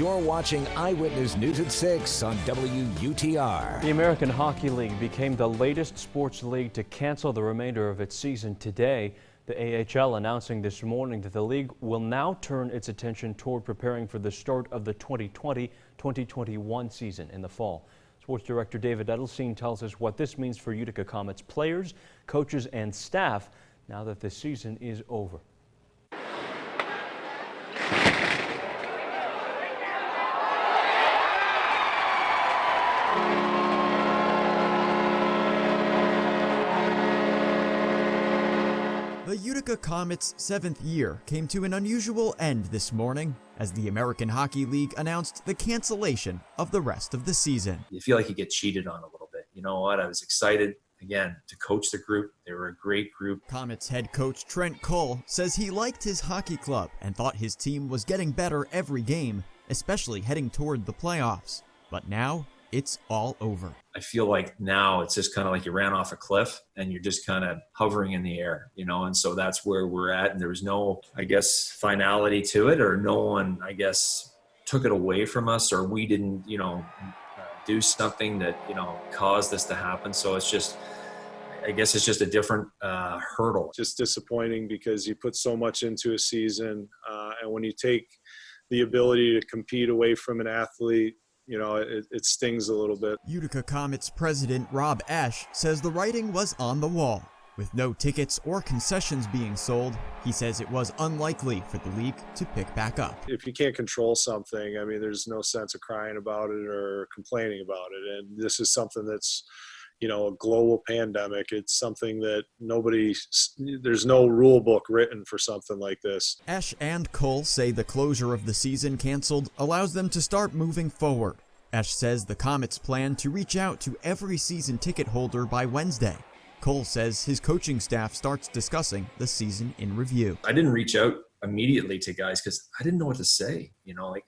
You're watching Eyewitness News at 6 on WUTR. The American Hockey League became the latest sports league to cancel the remainder of its season today. The AHL announcing this morning that the league will now turn its attention toward preparing for the start of the 2020-2021 season in the fall. Sports Director David Edelstein tells us what this means for Utica Comets players, coaches, and staff now that the season is over. The Utica Comets' 7th year came to an unusual end this morning as the American Hockey League announced the cancellation of the rest of the season. You feel like you get cheated on a little bit. You know what? I was excited, again, to coach the group. They were a great group. Comets head coach Trent Cole says he liked his hockey club and thought his team was getting better every game, especially heading toward the playoffs. But now, it's all over. I feel like now it's just kind of like you ran off a cliff and you're just kind of hovering in the air, you know, and so that's where we're at. And there was no, I guess, finality to it, or no one, I guess, took it away from us, or we didn't, you know, do something that, you know, caused this to happen. So it's just, I guess it's just a different hurdle. Just disappointing because you put so much into a season, and when you take the ability to compete away from an athlete, you know, it stings a little bit. Utica Comets president Rob Ash says the writing was on the wall. With no tickets or concessions being sold, he says it was unlikely for the league to pick back up. If you can't control something, I mean, there's no sense of crying about it or complaining about it. And this is something that's, you know, a global pandemic. It's something that there's no rule book written for something like this. Ash and Cole say the closure of the season canceled allows them to start moving forward. Ash says the Comets plan to reach out to every season ticket holder by Wednesday. Cole says his coaching staff starts discussing the season in review. I didn't reach out immediately to guys because I didn't know what to say, you know, like,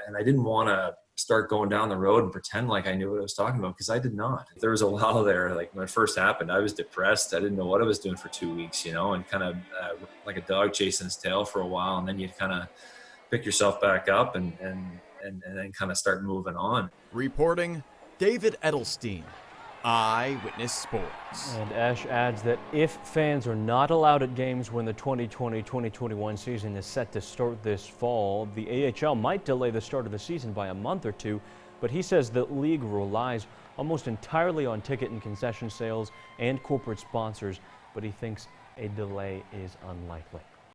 and I didn't want to start going down the road and pretend like I knew what I was talking about, because I did not. There was a while there, like when it first happened, I was depressed. I didn't know what I was doing for 2 weeks, you know, and kind of like a dog chasing its tail for a while. And then you kind of pick yourself back up and then kind of start moving on. Reporting, David Edelstein, Eyewitness Sports. And Ash adds that if fans are not allowed at games when the 2020-2021 season is set to start this fall, the AHL might delay the start of the season by a month or two, but he says the league relies almost entirely on ticket and concession sales and corporate sponsors, but he thinks a delay is unlikely.